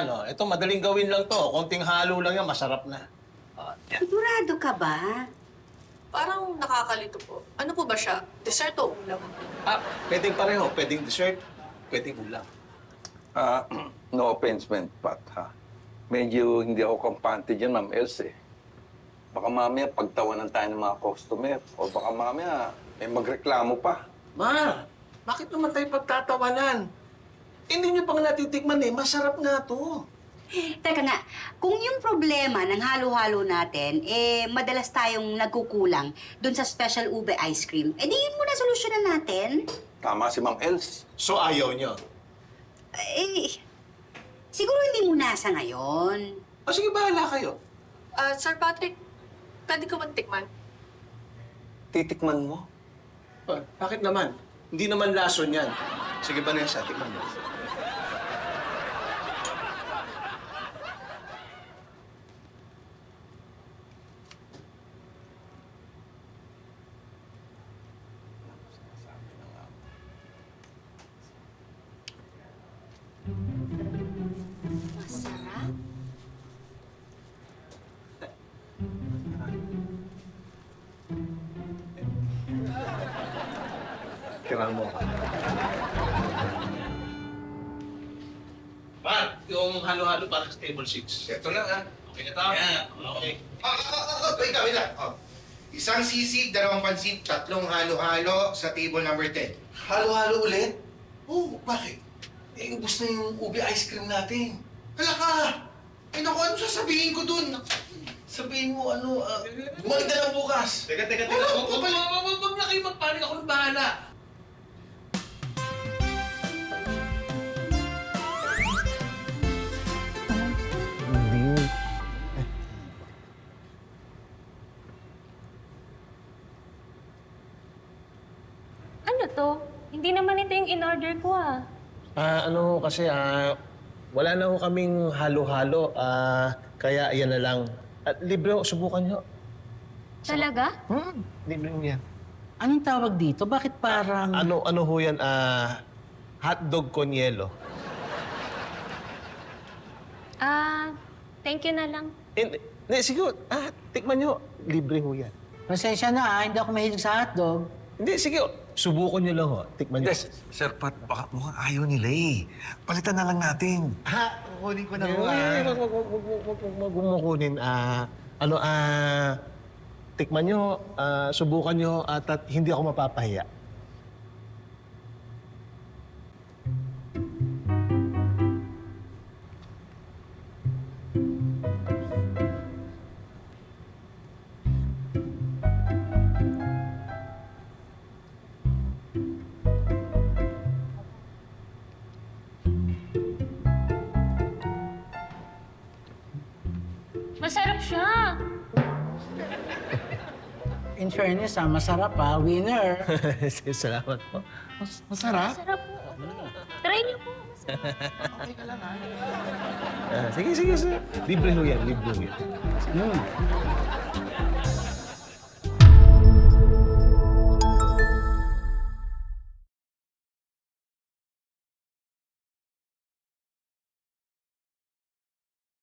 yan, oh. Ito, madaling gawin lang to. Konting halo lang yan, masarap na. Sigurado ka ba? Parang nakakalito po. Ano po ba siya? Dessert o ulam? Pwedeng pareho. Pwedeng dessert, pwedeng ulam. No offense, man, Pat, ha? Medyo hindi ako kampante dyan, Ma'am Else. Baka mamaya pagtawanan tayo ng mga customer. O baka mamaya may magreklamo pa. Mar, bakit naman tayo pagtatawanan? Hindi nyo pang natitikman eh. Masarap nga to. Teka nga, kung yung problema ng halo-halo natin, madalas tayong nagkukulang dun sa special ube ice cream, di yun muna solusyonan natin. Tama si Ma'am Else. So ayaw nyo? Siguro hindi muna sa ngayon. O sige, bahala kayo. Sir Patrick, pwede ko bang tikman? Titikman mo? Bakit naman? Hindi naman lason yan. Sige, Vanessa, tikman mo. Masarap. Tirang mo. Mar, yung halo-halo para sa table 6. Ito lang, ha? Okay na tao? Yan. Okay. Wait lang. Oh. Isang sisig, 2 pansit, 3 halo-halo sa table number 10. Halo-halo ulit? Oo, bakit? Ubus na yung ube ice cream natin. Hala ka! Eh naku, ano sasabihin ko dun? Sabihin mo, bumalik na lang bukas. Teka. Huwag na kayo magpanik. Ako na bahala. Ano to? Hindi naman ito yung in-order ko ah. Wala na ho kaming halo-halo. Kaya yan na lang. At libre ho, subukan nyo. Talaga? Libre niya. Anong tawag dito? Bakit parang... Ano ho yan? Hotdog con yelo. Thank you na lang. Hindi, sige. Tikman nyo. Libre ho yan. Pasensya na, hindi ako mahilig sa hotdog. Hindi, sige. Subukan nyo lang ho. Tikman nyo. Yes, Sir Pat, baka mukhang ayaw nila eh. Palitan na lang natin. Kukunin ko na ho. Huwag mo kunin. Tikman nyo, subukan nyo, at hindi ako mapapahiya. Masarap siya. In fairness, masarap winner. Salamat po. Masarap? Masarap po. Try niyo po. Sige. Libre ho yan. Mm.